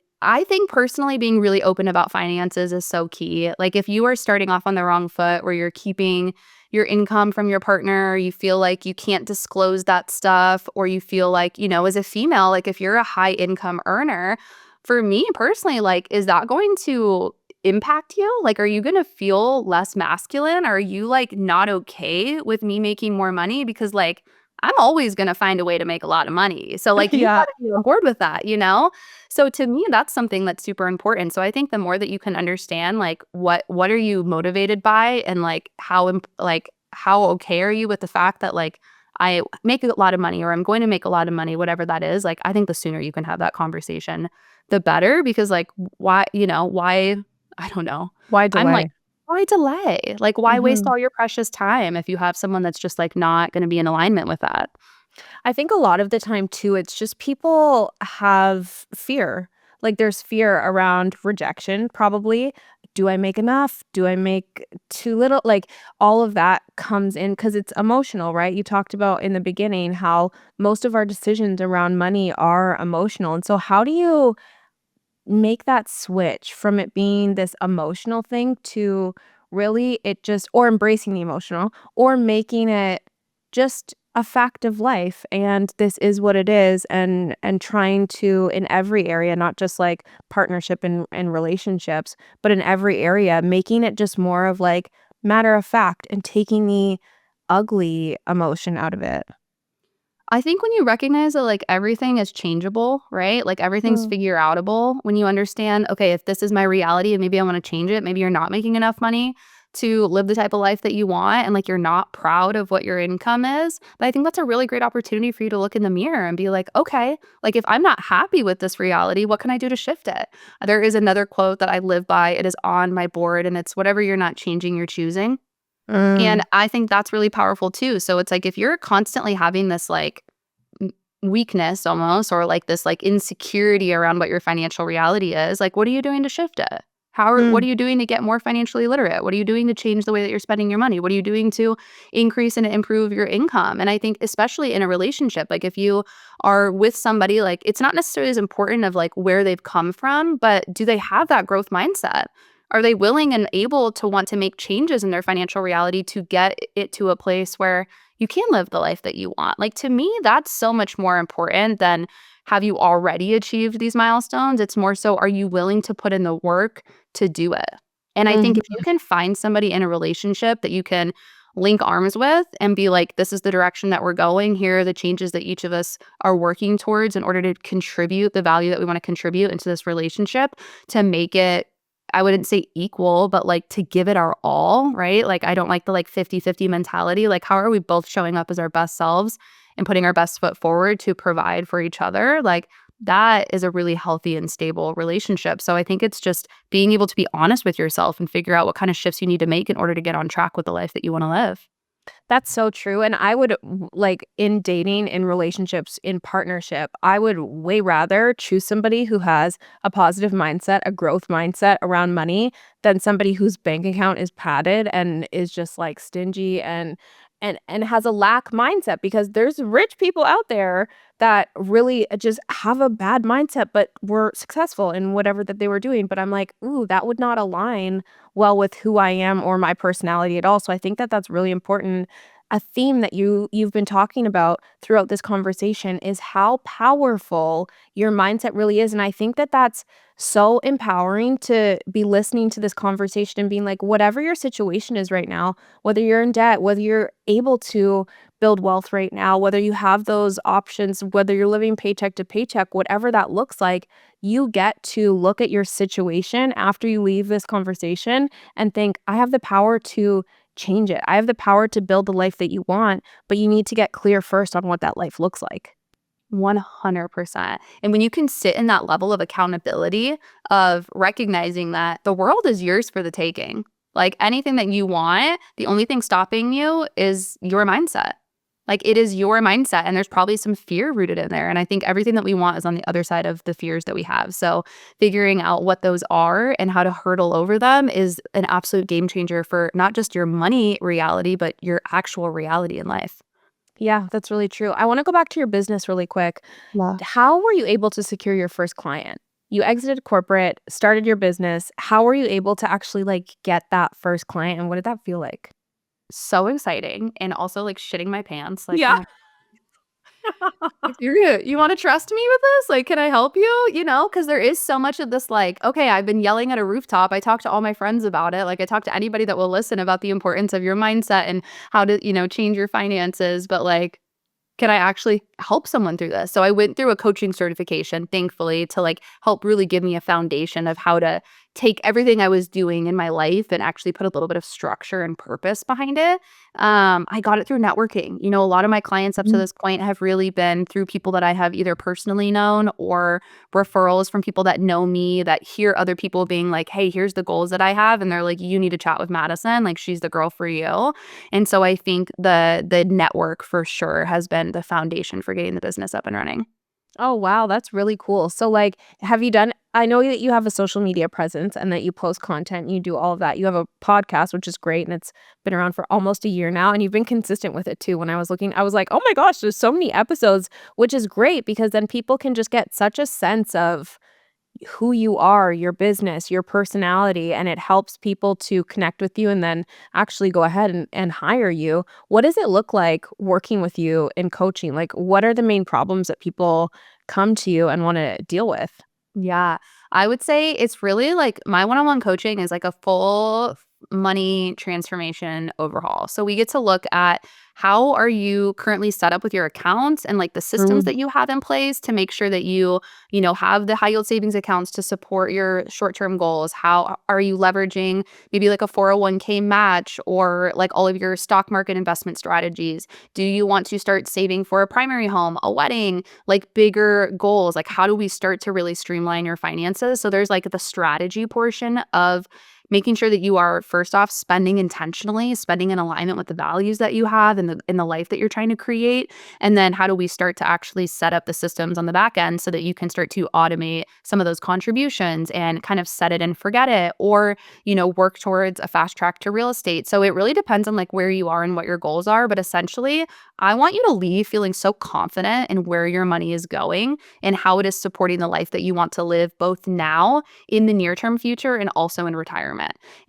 personally being really open about finances is so key. Like, if you are starting off on the wrong foot where you're keeping your income from your partner, you feel like you can't disclose that stuff, or you feel like, as a female, like, if you're a high income earner, for me personally, like, is that going to impact you? Like, are you gonna feel less masculine? Are you, like, not okay with me making more money? Because, like, I'm always gonna find a way to make a lot of money. So, like, you Yeah. gotta be on board with that, you know? So to me, that's something that's super important. So I think the more that you can understand, like, what are you motivated by, and, like, how okay are you with the fact that, like, I make a lot of money, or I'm going to make a lot of money, whatever that is, like, I think the sooner you can have that conversation, the better. Because, like, why I don't know. Why I'm like, delay? why delay? Like, why waste Mhm. all your precious time if you have someone that's just, like, not gonna be in alignment with that? I think a lot of the time too, it's just people have fear. Like there's fear around rejection, probably. Do I make enough? Do I make too little? Like all of that comes in because it's emotional, right? You talked about in the beginning how most of our decisions around money are emotional. And so, how do you make that switch from it being this emotional thing to really it just or embracing the emotional or making it just a fact of life and this is what it is and trying to in every area, not just like partnership and relationships, but in every area making it just more of like matter of fact and taking the ugly emotion out of it. I think when you recognize that, like, everything is changeable, right? Like, everything's Mm. figure outable, when you understand, okay, if this is my reality and maybe I wanna change it, maybe you're not making enough money to live the type of life that you want, and, like, you're not proud of what your income is, but I think that's a really great opportunity for you to look in the mirror and be like, "Okay, like, if I'm not happy with this reality, what can I do to shift it?" There is another quote that I live by, it is on my board, and it's, "Whatever you're not changing, you're choosing." And Mm. I think that's really powerful too. So it's like, if you're constantly having this, like, m weakness almost, or, like, this, like, insecurity around what your financial reality is, like, what are you doing to shift it? What Mm. are you doing to get more financially literate? What are you doing to change the way that you're spending your money? What are you doing to increase and improve your income? And I think especially in a relationship, like, if you are with somebody, like, it's not necessarily as important of, like, where they've come from, but do they have that growth mindset? Are they willing and able to want to make changes in their financial reality to get it to a place where you can live the life that you want? Like, to me, that's so much more important than, have you already achieved these milestones? It's more so, are you willing to put in the work to do it? And I think if Mhm. you can find somebody in a relationship that you can link arms with and be like, this is the direction that we're going, here are the changes that each of us are working towards in order to contribute the value that we want to contribute into this relationship, to make it, I wouldn't say equal, but, like, to give it our all, right? Like, I don't like the, like, 50-50 mentality. Like, how are we both showing up as our best selves and putting our best foot forward to provide for each other? Like, that is a really healthy and stable relationship. So I think it's just being able to be honest with yourself and figure out what kind of shifts you need to make in order to get on track with the life that you want to live. That's so true, and I would like, in dating, in relationships, in partnership, I would way rather choose somebody who has a positive mindset, a growth mindset around money than somebody whose bank account is padded and is just, like, stingy and has a lack mindset because there's rich people out there that really just have a bad mindset, but were successful in whatever that they were doing, but I'm like, "Ooh, that would not align well with who I am or my personality at all." So I think that that's really important. A theme that you've been talking about throughout this conversation is how powerful your mindset really is, and I think that that's so empowering to be listening to this conversation and being like, whatever your situation is right now, whether you're in debt, whether you're able to build wealth right now, whether you have those options, whether you're living paycheck to paycheck, whatever that looks like, you get to look at your situation after you leave this conversation and think, I have the power to change it. I have the power to build the life that you want, but you need to get clear first on what that life looks like. 100%. And when you can sit in that level of accountability, of recognizing that the world is yours for the taking. Like, anything that you want, the only thing stopping you is your mindset. Like, it is your mindset, and there's probably some fear rooted in there, and I think everything that we want is on the other side of the fears that we have. So, figuring out what those are and how to hurdle over them is an absolute game changer for not just your money reality, but your actual reality in life. Yeah, that's really true. I want to go back to your business really quick. Yeah. How were you able to secure your first client? You exited corporate, started your business. How were you able to actually like get that first client and what did that feel like? So exciting, and also, like, shitting my pants, like, "Oh Yeah. my like, you wanna trust me with this? Like, can I help you?" You know, because there is so much of this, like, "Okay, I've been yelling at a rooftop." I talk to all my friends about it, like, I talk to anybody that will listen about the importance of your mindset and how to, change your finances, but, like, can I actually help someone through this? So I went through a coaching certification, thankfully, to like help really give me a foundation of how to take everything I was doing in my life and actually put a little bit of structure and purpose behind it. I got it through networking. A lot of my clients up to Mm. this point have really been through people that I have either personally known or referrals from people that know me that hear other people being like, hey, here's the goals that I have. And they're like, you need to chat with Madison. Like, she's the girl for you. And so I think the network for sure has been the foundation for getting the business up and running. Oh, wow, that's really cool. So, like, have you done I know that you have a social media presence and that you post content, you do all of that. You have a podcast, which is great, and it's been around for almost a year now, and you've been consistent with it too. When I was looking, I was like, "Oh my gosh, there's so many episodes," which is great because then people can just get such a sense of who you are, your business, your personality, and it helps people to connect with you and then actually go ahead and hire you. What does it look like working with you in coaching? Like, what are the main problems that people come to you and want to deal with? Yeah. I would say it's really like my one-on-one coaching is like a full money transformation overhaul. So we get to look at how are you currently set up with your accounts and like the systems Mm. that you have in place to make sure that have the high yield savings accounts to support your short-term goals. How are you leveraging maybe like a 401k match or like all of your stock market investment strategies? Do you want to start saving for a primary home, a wedding, like bigger goals? Like, how do we start to really streamline your finances? So there's like the strategy portion of making sure that you are first off spending intentionally, spending in alignment with the values that you have and the life that you're trying to create. And then how do we start to actually set up the systems on the back end so that you can start to automate some of those contributions and kind of set it and forget it, or work towards a fast track to real estate. So it really depends on like where you are and what your goals are, but essentially I want you to leave feeling so confident in where your money is going and how it is supporting the life that you want to live both now, in the near term future, and also in retirement.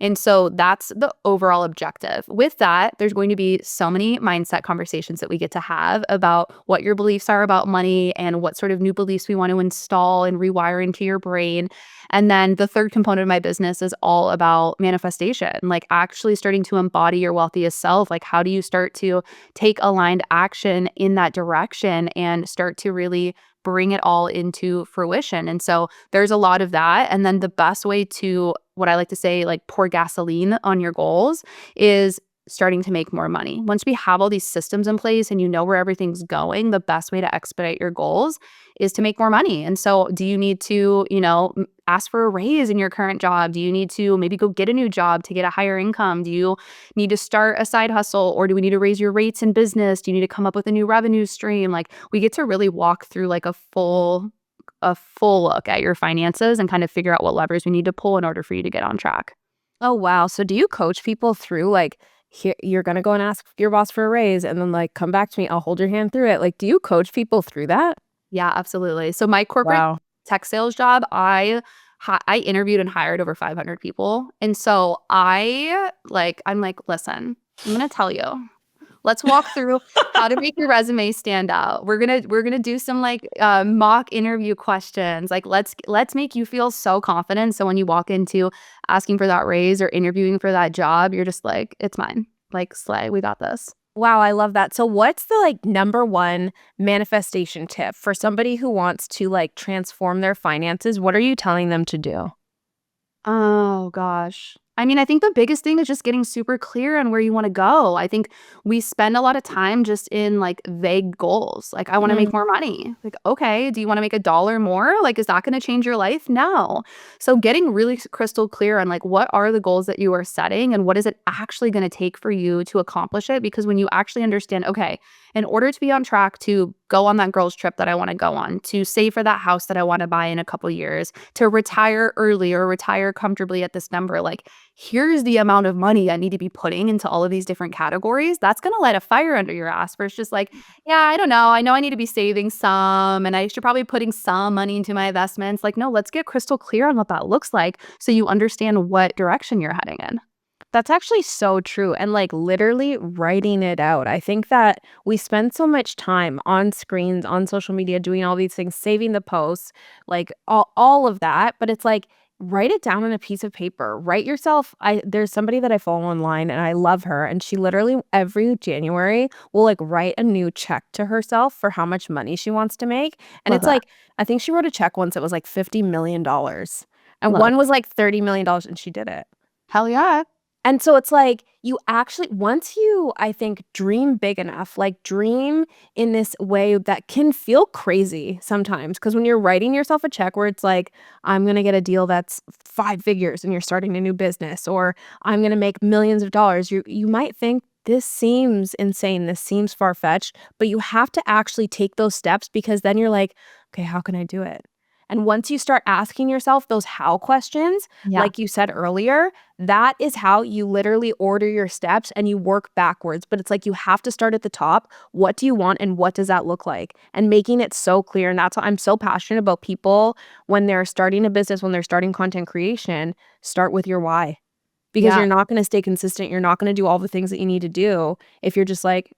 And so that's the overall objective. With that, there's going to be so many mindset conversations that we get to have about what your beliefs are about money and what sort of new beliefs we want to install and rewire into your brain. And then the third component of my business is all about manifestation, like actually starting to embody your wealthiest self. Like, how do you start to take aligned action in that direction and start to really bring it all into fruition? And so there's a lot of that. And then the best way to, what I like to say, like pour gasoline on your goals is starting to make more money. Once we have all these systems in place and you know where everything's going, the best way to expedite your goals is to make more money. And so do you need to, ask for a raise in your current job? Do you need to maybe go get a new job to get a higher income? Do you need to start a side hustle, or do we need to raise your rates in business? Do you need to come up with a new revenue stream? Like, we get to really walk through like a full look at your finances and kind of figure out what levers we need to pull in order for you to get on track. Oh, wow. So do you coach people through like, here, you're going to go and ask your boss for a raise and then like come back to me. I'll hold your hand through it. Like, do you coach people through that? Yeah, absolutely. So my corporate Wow. tech sales job, I interviewed and hired over 500 people. And so I'm like, listen, I'm going to tell you. Let's walk through how to make your resume stand out. We're gonna do some like mock interview questions. Like, let's make you feel so confident. So when you walk into asking for that raise or interviewing for that job, you're just like, it's mine. Like, slay, we got this. Wow, I love that. So what's the like number one manifestation tip for somebody who wants to like transform their finances? What are you telling them to do? Oh gosh. I mean, I think the biggest thing is just getting super clear on where you wanna go. I think we spend a lot of time just in, like, vague goals. Like, "I wanna make Mm. more money." Like, "Okay, do you wanna make a dollar more? Like, is that gonna change your life? No." So getting really crystal clear on, like, what are the goals that you are setting and what is it actually gonna take for you to accomplish it? Because when you actually understand, "Okay, in order to be on track to go on that girls' trip that I wanna go on, to save for that house that I wanna buy in a couple years, to retire early or retire comfortably at this number, like, here's the amount of money I need to be putting into all of these different categories," that's gonna light a fire under your ass where it's just like, "Yeah, I don't know. I know I need to be saving some, and I should probably be putting some money into my investments." Like, no, let's get crystal clear on what that looks like so you understand what direction you're heading in. That's actually so true, and, like, literally writing it out. I think that we spend so much time on screens, on social media, doing all these things, saving the posts, like, all of that, but it's like, write it down on a piece of paper. Write yourself I there's somebody that I follow online, and I love her, and she literally every January will, like, write a new check to herself for how much money she wants to make, and Love it's that. like I think she wrote a check once that was, like, $50 million, and Love it. one was, like, $30 million, and she did it. Hell yeah. And so it's like, you actually once you, I think, dream big enough, like, dream in this way that can feel crazy sometimes, because when you're writing yourself a check where it's like, "I'm gonna get a deal that's 5 figures," and you're starting a new business, or, "I'm gonna make millions of dollars," you might think, "This seems insane, this seems far-fetched," but you have to actually take those steps because then you're like, "Okay, how can I do it?" And once you start asking yourself those how questions, Yeah. like you said earlier, that is how you literally order your steps and you work backwards. But it's like you have to start at the top. What do you want and what does that look like? And making it so clear. And that's why I'm so passionate about people when they're starting a business, when they're starting content creation, start with your why. Because Yeah. you're not going to stay consistent. You're not going to do all the things that you need to do if you're just like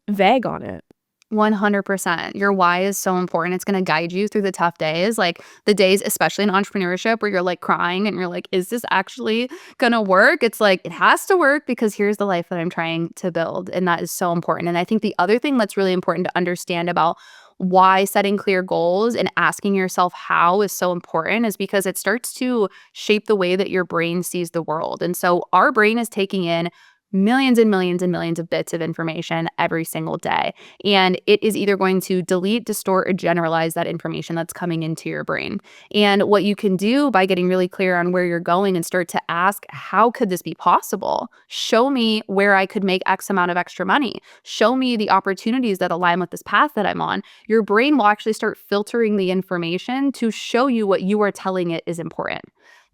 vague on it. 100%. Your why is so important. It's gonna guide you through the tough days, like, the days, especially in entrepreneurship, where you're, like, crying and you're like, "Is this actually gonna work?" It's like, it has to work because here's the life that I'm trying to build, and that is so important. And I think the other thing that's really important to understand about why setting clear goals and asking yourself how is so important is because it starts to shape the way that your brain sees the world. And so our brain is taking in millions and millions and millions of bits of information every single day. And it is either going to delete, distort, or generalize that information that's coming into your brain. And what you can do by getting really clear on where you're going and start to ask, how could this be possible? Show me where I could make X amount of extra money. Show me the opportunities that align with this path that I'm on. Your brain will actually start filtering the information to show you what you are telling it is important.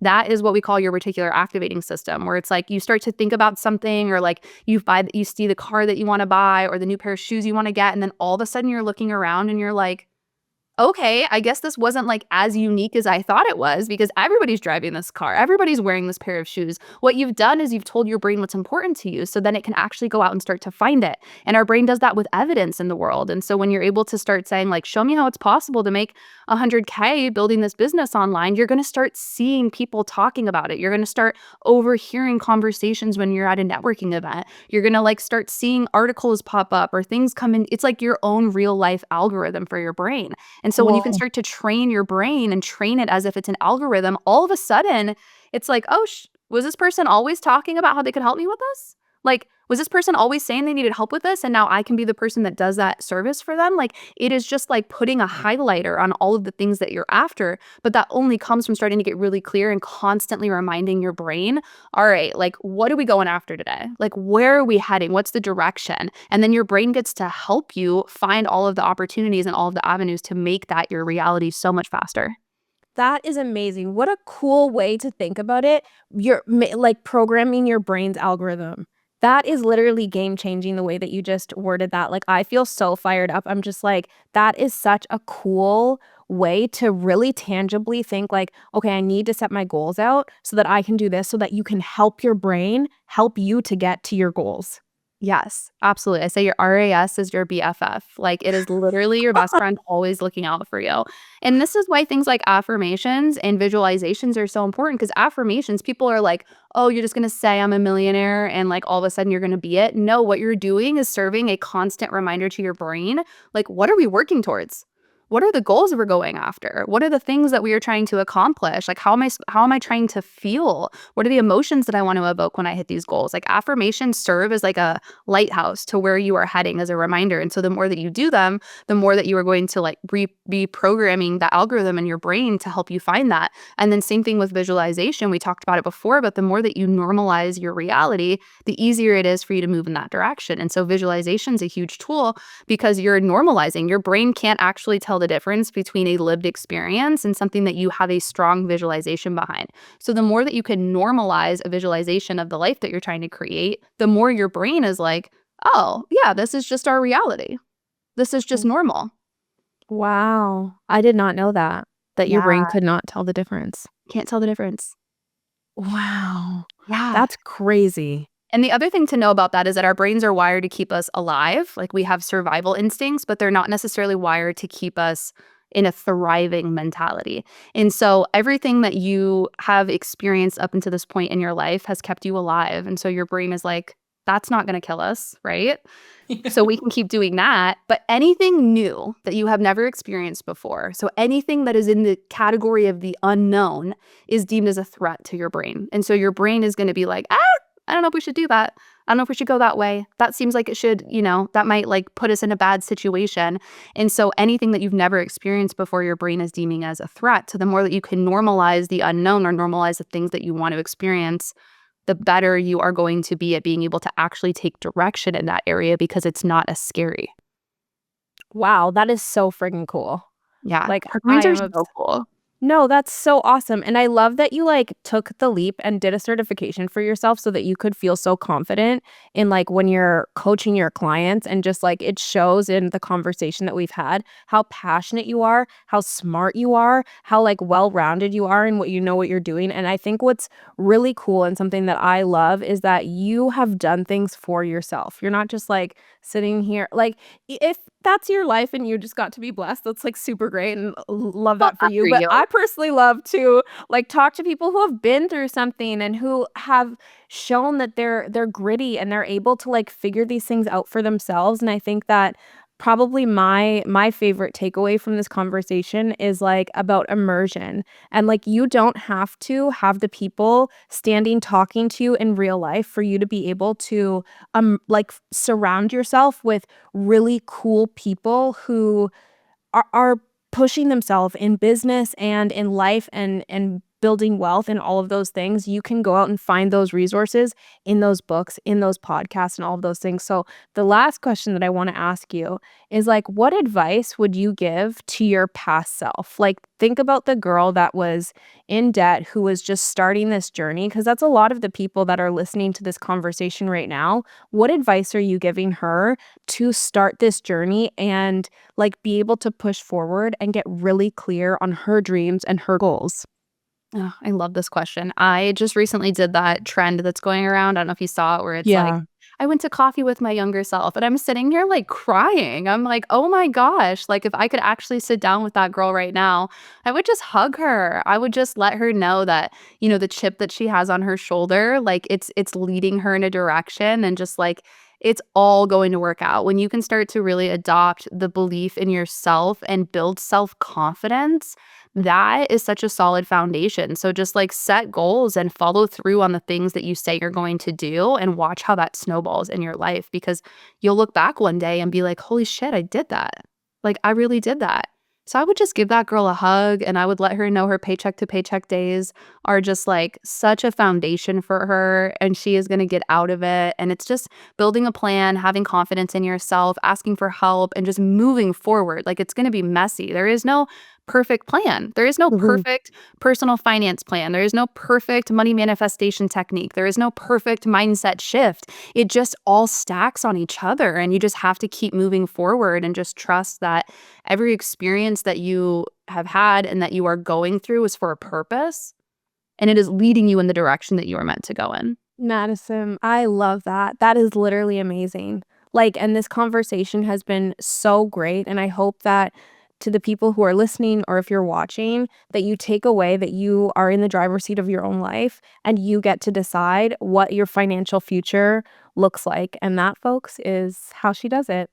That is what we call your reticular activating system, where it's like you start to think about something, or like you see the car that you want to buy or the new pair of shoes you want to get, and then all of a sudden you're looking around and you're like, okay, I guess this wasn't, like, as unique as I thought it was because everybody's driving this car. Everybody's wearing this pair of shoes. What you've done is you've told your brain what's important to you, so then it can actually go out and start to find it. And our brain does that with evidence in the world. And so when you're able to start saying, like, "Show me how it's possible to make 100K building this business online," you're gonna start seeing people talking about it. You're gonna start overhearing conversations when you're at a networking event. You're gonna, like, start seeing articles pop up or things come in. It's like your own real life algorithm for your brain. And so when you can Whoa. start to train your brain and train it as if it's an algorithm, all of a sudden it's like, "Oh, was this person always talking about how they could help me with this? Like, was this person always saying they needed help with this and now I can be the person that does that service for them?" Like, it is just like putting a highlighter on all of the things that you're after, but that only comes from starting to get really clear and constantly reminding your brain, "All right, like, what are we going after today? Like, where are we heading? What's the direction?" And then your brain gets to help you find all of the opportunities and all of the avenues to make that your reality so much faster. That is amazing. What a cool way to think about it. You're like programming your brain's algorithm. That is literally game changing the way that you just worded that. Like, I feel so fired up. I'm just like, that is such a cool way to really tangibly think like, okay, I need to set my goals out so that I can do this so that you can help your brain help you to get to your goals. Yes, absolutely. I say your RAS is your BFF. Like, it is literally your best friend always looking out for you. And this is why things like affirmations and visualizations are so important because affirmations, people are like, "Oh, you're just gonna say I'm a millionaire and like all of a sudden you're gonna be it." No, what you're doing is serving a constant reminder to your brain, like, what are we working towards? what are the goals we're going after? What are the things that we are trying to accomplish? Like, how am I trying to feel? What are the emotions that I want to evoke when I hit these goals? Like, affirmations serve as like a lighthouse to where you are heading as a reminder. And so the more that you do them, the more that you are going to like be programming the algorithm in your brain to help you find that. And then same thing with visualization. We talked about it before, but the more that you normalize your reality, the easier it is for you to move in that direction. And so visualization is a huge tool because you're normalizing. Your brain can't actually tell the difference between a lived experience and something that you have a strong visualization behind. So the more that you can normalize a visualization of the life that you're trying to create, the more your brain is like, oh, yeah, this is just our reality. This is just normal. Wow. I did not know that your brain Yeah, could not tell the difference. can't tell the difference. Wow. Yeah. That's crazy. And the other thing to know about that is that our brains are wired to keep us alive. Like we have survival instincts, but they're not necessarily wired to keep us in a thriving mentality. And so everything that you have experienced up until this point in your life has kept you alive. And so your brain is like, that's not going to kill us, right? So we can keep doing that. But anything new that you have never experienced before, so anything that is in the category of the unknown is deemed as a threat to your brain. And so your brain is going to be like, I don't know if we should do that. I don't know if we should go that way. That seems like it should, that might like put us in a bad situation. And so anything that you've never experienced before, your brain is deeming as a threat. So the more that you can normalize the unknown or normalize the things that you want to experience, the better you are going to be at being able to actually take direction in that area because it's not as scary. Wow, that is so friggin' cool. Yeah. Like, Our I brains are am so cool. No, that's so awesome, and I love that you, like, took the leap and did a certification for yourself so that you could feel so confident in, like, when you're coaching your clients and just, like, it shows in the conversation that we've had how passionate you are, how smart you are, how, like, well-rounded you are in what you know what you're doing, and I think what's really cool and something that I love is that you have done things for yourself. You're not just, like, sitting here like, if that's your life and you just got to be blessed, that's, like, super great and love Love that for that you, for but you. I personally love to, like, talk to people who have been through something and who have shown that they're gritty and they're able to, like, figure these things out for themselves, and I think that probably my favorite takeaway from this conversation is, like, about immersion, and, like, you don't have to have the people standing talking to you in real life for you to be able to, like, surround yourself with really cool people who are pushing themselves in business and in life and building wealth and all of those things. You can go out and find those resources in those books, in those podcasts, and all of those things. So the last question that I want to ask you is like, what advice would you give to your past self? Like, think about the girl that was in debt who was just starting this journey, because that's a lot of the people that are listening to this conversation right now. What advice are you giving her to start this journey and like be able to push forward and get really clear on her dreams and her goals? Oh, I love this question. I just recently did that trend that's going around. I don't know if you saw it, where it's like, Yeah. I went to coffee with my younger self, and I'm sitting here like crying. I'm like, oh my gosh, like if I could actually sit down with that girl right now, I would just hug her. I would just let her know that, the chip that she has on her shoulder, like it's leading her in a direction, and just like it's all going to work out. When you can start to really adopt the belief in yourself and build self-confidence, that is such a solid foundation. So just like set goals and follow through on the things that you say you're going to do and watch how that snowballs in your life, because you'll look back one day and be like, holy shit, I did that. Like I really did that. So I would just give that girl a hug, and I would let her know her paycheck to paycheck days are just like such a foundation for her, and she is going to get out of it. And it's just building a plan, having confidence in yourself, asking for help, and just moving forward. Like it's going to be messy. There is no perfect plan. There is no Mhm. perfect personal finance plan. There is no perfect money manifestation technique. There is no perfect mindset shift. It just all stacks on each other, and you just have to keep moving forward and just trust that every experience that you have had and that you are going through is for a purpose, and it is leading you in the direction that you are meant to go in. Madison, I love that. That is literally amazing. Like, and this conversation has been so great. And I hope that to the people who are listening or if you're watching, that you take away that you are in the driver's seat of your own life and you get to decide what your financial future looks like. And that, folks, is how she does it.